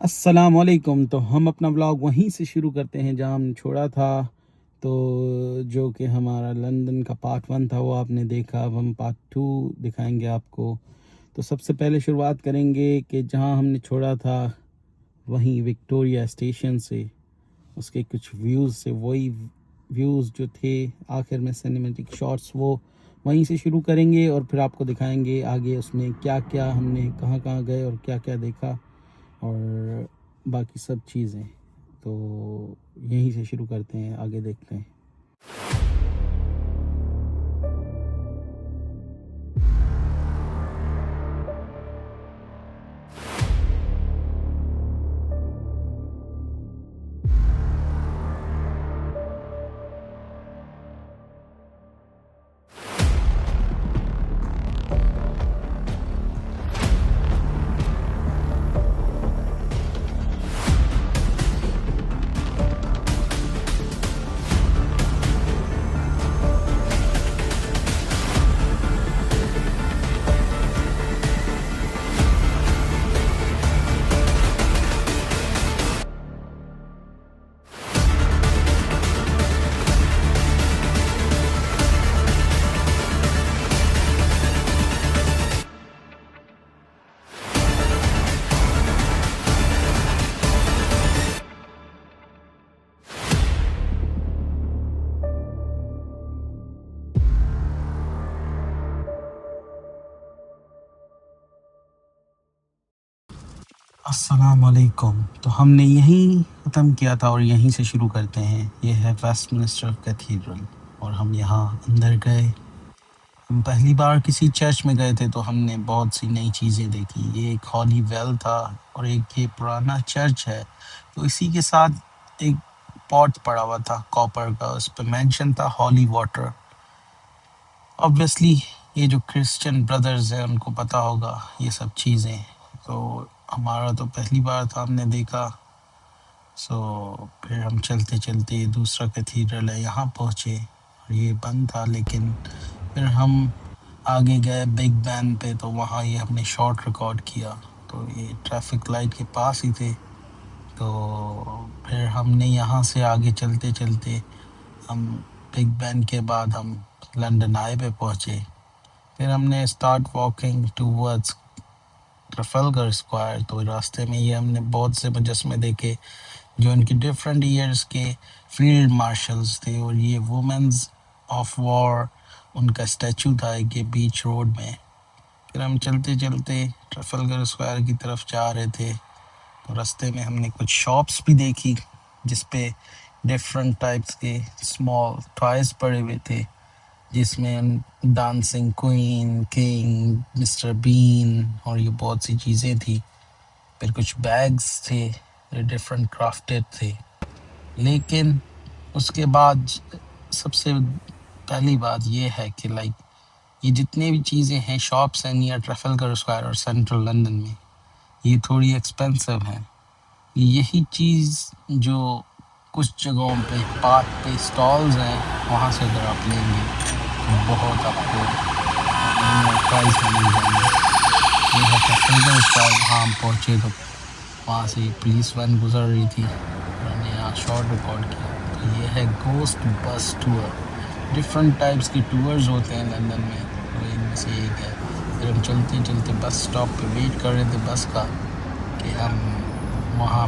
السلام علیکم۔ تو ہم اپنا ولاگ وہیں سے شروع کرتے ہیں جہاں ہم نے چھوڑا تھا، تو جو کہ ہمارا لندن کا پارٹ 1 تھا وہ آپ نے دیکھا۔ اب ہم پارٹ 2 دکھائیں گے آپ کو۔ تو سب سے پہلے شروعات کریں گے کہ جہاں ہم نے چھوڑا تھا وہیں وکٹوریہ اسٹیشن سے، اس کے کچھ ویوز سے، وہی ویوز جو تھے آخر میں سینیمیٹک شاٹس، وہ وہیں سے شروع کریں گے اور پھر آپ کو دکھائیں گے آگے اس میں کیا کیا ہم نے کہاں کہاں گئے اور کیا کیا دیکھا اور باقی سب چیزیں۔ تو یہیں سے شروع کرتے ہیں، آگے دیکھتے ہیں۔ السلام علیکم۔ تو ہم نے یہیں ختم کیا تھا اور یہیں سے شروع کرتے ہیں۔ یہ ہے ویسٹ منسٹر کیتھیڈرل اور ہم یہاں اندر گئے۔ ہم پہلی بار کسی چرچ میں گئے تھے تو ہم نے بہت سی نئی چیزیں دیکھی۔ یہ ایک ہولی ویل تھا اور ایک یہ پرانا چرچ ہے، تو اسی کے ساتھ ایک پاٹ پڑا ہوا تھا کاپر کا، اس پہ مینشن تھا ہولی واٹر۔ آبویسلی یہ جو کرسچن بردرز ہیں ان کو پتہ ہوگا یہ سب چیزیں، تو ہمارا تو پہلی بار تھا، ہم نے دیکھا۔ سو پھر ہم چلتے چلتے دوسرا کیتھیڈرل ہے یہاں پہنچے اور یہ بند تھا، لیکن پھر ہم آگے گئے بگ بین پہ، تو وہاں یہ ہم نے شارٹ ریکارڈ کیا۔ تو یہ ٹریفک لائٹ کے پاس ہی تھے، تو پھر ہم نے یہاں سے آگے چلتے چلتے ہم بگ بین کے بعد ہم لنڈن آئی پہ پہنچے۔ پھر ہم نے start walking towards Trafalgar square. تو راستے میں یہ ہم نے بہت سے مجسمے دیکھے جو ان کے ڈفرینٹ ایئرز کے فیلڈ مارشلز تھے، اور یہ وومنز آف وار ان کا اسٹیچو تھا ایک یہ بیچ روڈ میں۔ پھر ہم چلتے چلتے ٹرافلگر اسکوائر کی طرف جا رہے تھے، تو راستے میں ہم نے کچھ شاپس بھی دیکھی جس پہ ڈفرینٹ ٹائپس کے اسمال ٹوائز پڑے ہوئے تھے، جس میں ڈانسنگ کوئین، کنگ، مسٹر بین اور یہ بہت سی چیزیں تھی۔ پھر کچھ بیگز تھے جو ڈفرینٹ کرافٹڈ تھے۔ لیکن اس کے بعد سب سے پہلی بات یہ ہے کہ یہ جتنے بھی چیزیں ہیں شاپس ہیں نیئر ٹرافلگر اسکوائر اور سینٹرل لندن میں، یہ تھوڑی ایکسپینسو ہیں۔ یہی چیز جو کچھ جگہوں پہ پارک پہ اسٹالز ہیں وہاں سے اگر آپ لیں گے تو بہت آپ کو پرائز میں مل جائیں گے۔ یہ ہے ٹرافلگر اسکوائر، وہاں ہم پہنچے تو وہاں سے پولیس وین گزر رہی تھی، میں نے یہاں شارٹ ریکارڈ کیا۔ تو یہ ہے گھوسٹ بس ٹور، ڈفرینٹ ٹائپس کے ٹورز ہوتے ہیں لندن میں، تو ان میں سے ایک ہے۔ پھر ہم چلتے چلتے بس اسٹاپ پہ ویٹ کر رہے تھے بس کا، کہ ہم وہاں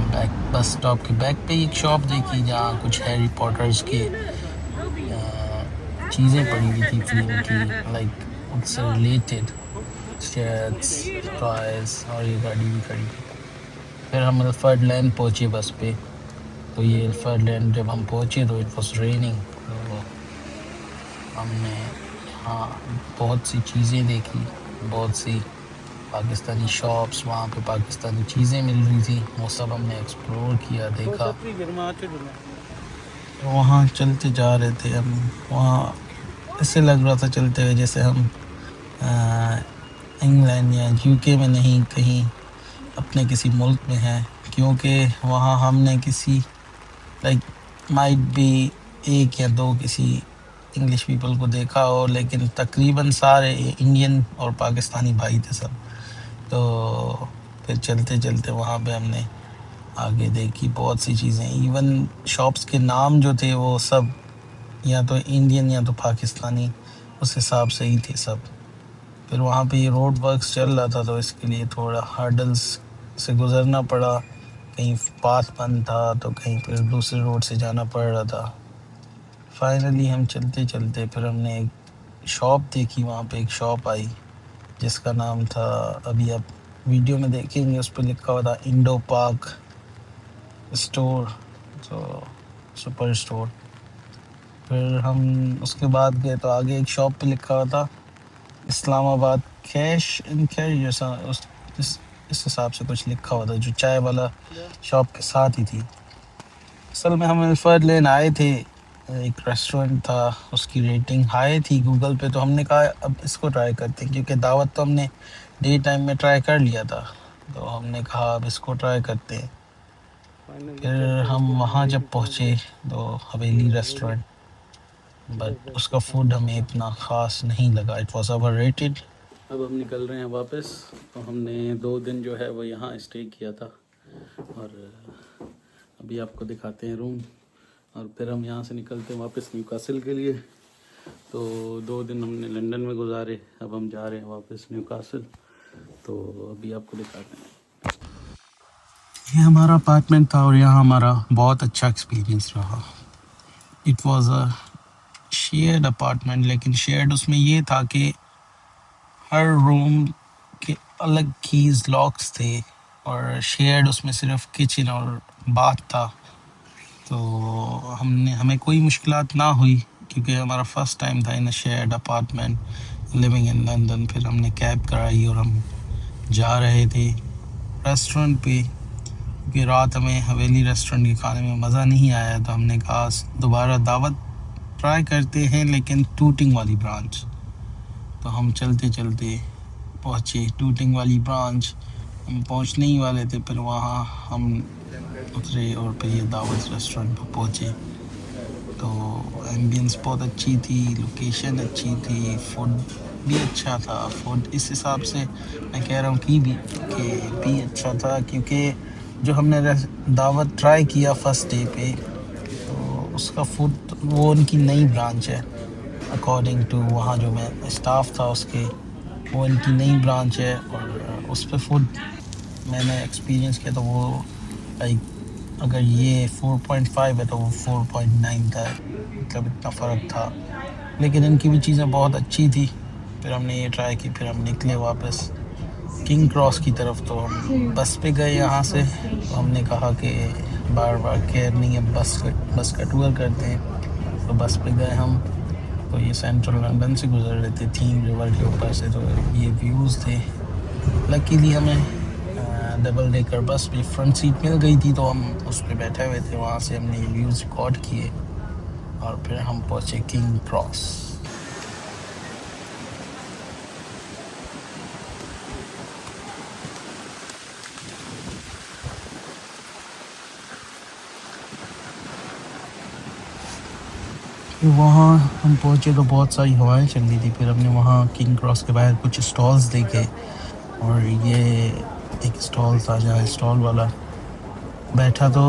بس اسٹاپ کے بیک پہ ایک شاپ دیکھی جہاں کچھ ہیری پوٹرز کے چیزیں پڑی ہوئی تھی فلم کی، ان سے ریلیٹڈ شرٹس، ٹوائز، اور یہ گاڑی بھی کھڑی تھی۔ پھر ہم الفرڈ لین پہنچے بس پہ، تو یہ الفرڈ لین جب ہم پہنچے تو اٹ واز ریننگ، تو ہم نے یہاں بہت سی چیزیں دیکھی، بہت سی پاکستانی شاپس، وہاں پہ پاکستانی چیزیں مل رہی تھی، وہ سب ہم نے ایکسپلور کیا، دیکھا۔ تو وہاں چلتے جا رہے تھے ہم، وہاں ایسے لگ رہا تھا چلتے ہوئے جیسے ہم انگلینڈ یا یو کے میں نہیں، کہیں اپنے کسی ملک میں ہیں، کیونکہ وہاں ہم نے کسی مائٹ بھی ایک یا دو کسی انگلش پیپل کو دیکھا ہو، لیکن تقریباً سارے انڈین اور پاکستانی بھائی تھے سب۔ تو پھر چلتے چلتے وہاں پہ ہم نے آگے دیکھی بہت سی چیزیں، ایون شاپس کے نام جو تھے وہ سب یا تو انڈین یا تو پاکستانی اس حساب سے ہی تھے سب. پھر وہاں پہ یہ روڈ ورکس چل رہا تھا تو اس کے لیے تھوڑا ہارڈلس سے گزرنا پڑا، کہیں پاتھ بند تھا تو کہیں پھر دوسرے روڈ سے جانا پڑ رہا تھا. فائنلی ہم چلتے چلتے پھر ہم نے ایک شاپ دیکھی، وہاں پہ ایک شاپ آئی جس کا نام تھا، ابھی آپ ویڈیو میں دیکھیں گے اس پہ لکھا ہوا تھا انڈو پارک اسٹور، تو سپر اسٹور. پھر ہم اس کے بعد گئے تو آگے ایک شاپ پہ لکھا ہوا تھا اسلام آباد کیش اینڈ کیری جیسا، اس حساب سے کچھ لکھا ہوا تھا، جو چائے والا شاپ کے ساتھ ہی تھی. اصل میں ہم الفرد لین آئے تھے، ایک ریسٹورنٹ تھا، اس کی ریٹنگ ہائی تھی گوگل پہ، تو ہم نے کہا اب اس کو ٹرائی کرتے ہیں، کیونکہ دعوت تو ہم نے ڈے ٹائم میں ٹرائی کر لیا تھا، تو ہم نے کہا اب اس کو ٹرائی کرتے ہیں. پھر ہم وہاں جب پہنچے تو حویلی ریسٹورنٹ، بٹ اس کا فوڈ ہمیں اتنا خاص نہیں لگا، اٹ واز اوور ریٹڈ. اب ہم نکل رہے ہیں واپس، تو ہم نے 2 دن جو ہے وہ یہاں اسٹے کیا تھا، اور ابھی آپ کو دکھاتے ہیں روم، اور پھر ہم یہاں سے نکلتے ہیں واپس نیو کاسل کے لیے. تو 2 دن ہم نے لنڈن میں گزارے، اب ہم جا رہے ہیں واپس نیو کاسل، تو ابھی آپ کو دکھاتے ہیں. یہ ہمارا اپارٹمنٹ تھا اور یہاں ہمارا بہت اچھا ایکسپیرینس رہا. It was a shared apartment, لیکن شیئرڈ اس میں یہ تھا کہ ہر روم کے الگ کیز لاکس تھے، اور شیئرڈ اس میں صرف کچن اور باتھ تھا. تو ہمیں کوئی مشکلات نہ ہوئی، کیونکہ ہمارا فرسٹ ٹائم تھا in a shared apartment living in London. پھر ہم نے کیب کرائی اور ہم جا رہے تھے ریسٹورنٹ پہ، کیونکہ رات ہمیں حویلی ریسٹورنٹ کے کھانے میں مزہ نہیں آیا، تو ہم نے کہا دوبارہ دعوت ٹرائی کرتے ہیں، لیکن ٹوٹنگ والی برانچ. تو ہم چلتے چلتے پہنچے ٹوٹنگ والی برانچ، ہم پہنچنے ہی والے تھے، پھر وہاں ہم اترے اور پھر یہ دعوت ریسٹورنٹ پہ پہنچے. تو ایمبینس بہت اچھی تھی، لوکیشن اچھی تھی، فوڈ بھی اچھا تھا. فوڈ اس حساب سے میں کہہ رہا ہوں کہ بھی اچھا تھا، کیونکہ جو ہم نے دعوت ٹرائی کیا فرسٹ ڈے پہ، تو اس کا فوڈ وہ ان کی نئی برانچ ہے، اکارڈنگ ٹو وہاں جو میں اسٹاف تھا اس کے، وہ ان کی نئی برانچ ہے، اور اس پہ فوڈ میں نے ایکسپیرینس کیا تو وہ لائک اگر یہ 4.5 ہے تو وہ 4.9 تھا، مطلب اتنا فرق تھا. لیکن ان کی بھی چیزیں بہت اچھی تھی. پھر ہم نے یہ ٹرائی کی، پھر ہم نکلے واپس کنگ کراس کی طرف. تو ہم بس پہ گئے یہاں سے، تو ہم نے کہا کہ بار بار کیئر نہیں ہے، بس کا ٹور کرتے ہیں. تو بس پہ گئے ہم، تو یہ سینٹرل لندن سے گزر رہے تھے تھیم ریور کے اوپر سے، تو یہ ویوز تھے. لکیلی ہمیں ڈبل ڈیکر بس بھی فرنٹ سیٹ مل گئی تھی، تو ہم اس پہ بیٹھے ہوئے تھے، وہاں سے ہم نے ویوز ریکارڈ کیے، اور پھر ہم پہنچے کنگ کراس. وہاں ہم پہنچے تو بہت ساری ہوائیں چل رہی تھی. پھر ہم نے وہاں کنگ کراس کے باہر کچھ اسٹالز دیکھے، اور یہ ایک اسٹال تھا جہاں اسٹال والا بیٹھا تو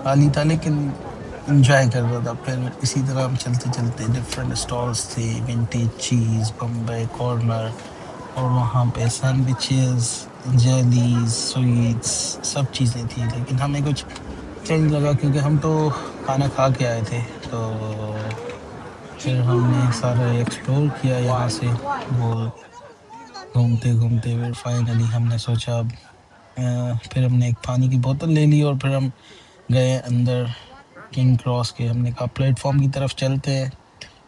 خالی تھا لیکن انجوائے کر رہا تھا. پھر اسی طرح ہم چلتے چلتے ڈفرینٹ اسٹالز تھے، ونٹیج چیز، بمبئی کارنر، اور وہاں پہ سینڈوچز، جیلیز، سویٹس، سب چیزیں تھیں. لیکن ہمیں کچھ چینج لگا، کیونکہ ہم تو کھانا کھا کے آئے تھے، تو پھر ہم نے سارا ایکسپلور کیا یہاں سے وہ گھومتے گھومتے. پھر فائنلی ہم نے سوچا اب پھر ہم نے ایک پانی کی بوتل لے لی، اور پھر ہم گئے اندر کنگ کراس کے. ہم نے کہا پلیٹ فارم کی طرف چلتے ہیں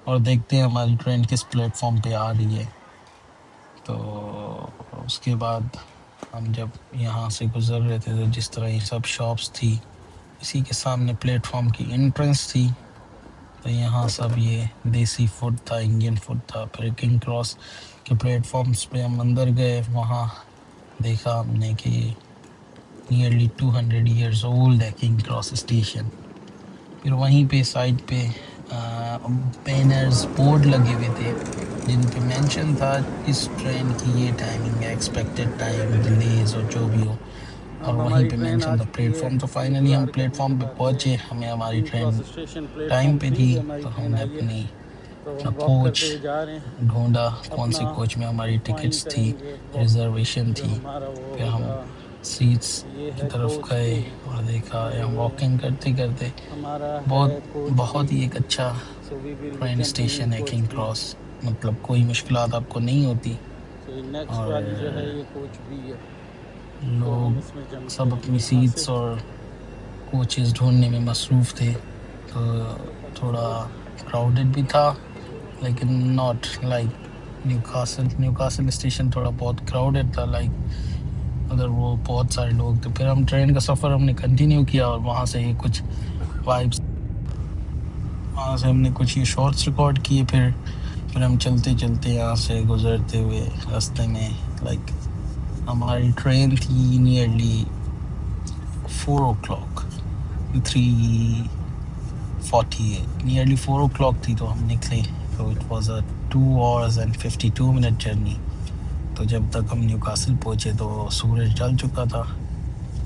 اور دیکھتے ہیں ہماری ٹرین کس پلیٹ فارم پہ آ رہی ہے. تو اس کے بعد ہم جب یہاں سے گزر رہے تھے، تو جس طرح یہ سب شاپس تھی، اسی کے سامنے پلیٹ فارم کی انٹرنس تھی. تو یہاں سب یہ دیسی فوڈ تھا، انڈین فوڈ تھا. پھر کنگ کراس کے پلیٹ فارمس پہ ہم اندر گئے، وہاں دیکھا ہم نے کہ نیئرلی 200 ایئرز اولڈ ہے کنگ کراس اسٹیشن. پھر وہیں پہ سائڈ پہ بینرز بورڈ لگے ہوئے تھے جن پہ مینشن تھا اس ٹرین کی یہ ٹائمنگ ہے، ایکسپیکٹڈ ٹائم، ڈیلیز اور جو بھی ہو. اور وہیں پہ مینشن تھا پلیٹ فارم. تو فائنلی ہم پلیٹ فارم پہ پہنچے. ہمیں ہماری ٹرین ٹائم پہ تھی تو ہم نے اپنا کوچ ڈھونڈا کون سے کوچ میں ہماری ٹکٹس تھی, ریزرویشن تھی. پھر ہم سیٹس کی طرف گئے اور دیکھا ہم واکنگ کرتے کرتے بہت ہی ایک اچھا ٹرین اسٹیشن ہے کنگ کراس. مطلب کوئی مشکلات آپ کو نہیں ہوتی, اور لوگ سب اپنی سیٹس اور کوچز ڈھونڈنے میں مصروف تھے. تو تھوڑا کراؤڈڈ بھی تھا لیکن ناٹ لائک نیوکاسل اسٹیشن تھوڑا بہت کراؤڈڈ تھا لائک اگر وہ بہت سارے لوگ تھے. پھر ہم ٹرین کا سفر ہم نے کنٹینیو کیا اور وہاں سے کچھ وائبس, وہاں سے ہم نے کچھ یہ شارٹس ریکارڈ کیے. پھر ہم چلتے چلتے یہاں سے گزرتے ہوئے راستے میں لائک ہماری ٹرین تھی نیئرلی 4 o'clock 3:48 نیئرلی 4 o'clock تھی تو ہم نکلے. تو it was a 2 hours and 52 minute journey. تو جب تک ہم نیوکاسل پہنچے تو سورج ڈل چکا تھا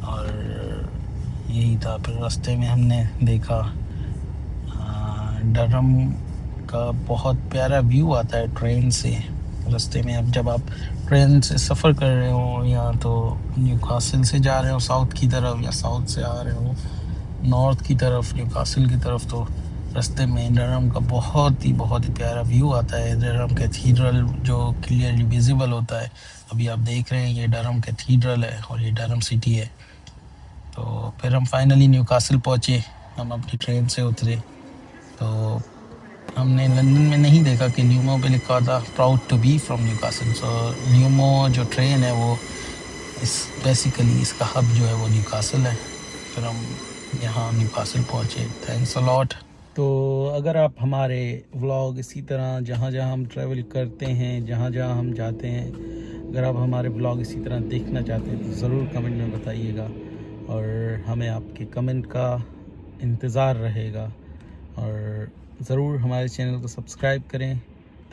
اور یہی تھا. پھر راستے میں ہم نے دیکھا ڈرہم کا بہت پیارا ویو آتا ہے ٹرین سے. راستے میں اب جب آپ ٹرین سے سفر کر رہے ہوں یا تو نیوکاسل سے جا رہے ہوں ساؤتھ کی طرف یا ساؤتھ سے آ رہے ہوں نارتھ کی طرف نیوکاسل کی طرف, تو راستے میں ڈرہم کا بہت ہی پیارا ویو آتا ہے. ڈرہم کیتھیڈرل جو کلیئرلی ویزیبل ہوتا ہے. ابھی آپ دیکھ رہے ہیں یہ ڈرہم کیتھیڈرل ہے اور یہ ڈرہم سٹی ہے. تو پھر ہم فائنلی نیوکاسل پہنچے. ہم اپنی ٹرین سے اترے تو ہم نے لندن میں نہیں دیکھا کہ لیومو پہ لکھا تھا پراؤڈ ٹو بی فرام نیوکاسل. سو لیومو جو ٹرین ہے وہ بیسیکلی اس کا ہب جو ہے وہ نیوکاسل ہے. پھر ہم یہاں نیوکاسل پہنچے. تھینکس اے لاٹ. تو اگر آپ ہمارے ولاگ اسی طرح جہاں جہاں ہم ٹریول کرتے ہیں جہاں جہاں ہم جاتے ہیں اگر آپ ہمارے ولاگ اسی طرح دیکھنا چاہتے ہیں تو ضرور کمنٹ میں بتائیے گا اور ہمیں آپ کے کمنٹ کا انتظار رہے گا. اور ضرور ہمارے چینل کو سبسکرائب کریں.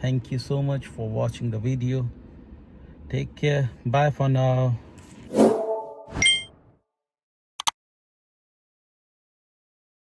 Thank you so much for watching the video. Take care. Bye for now.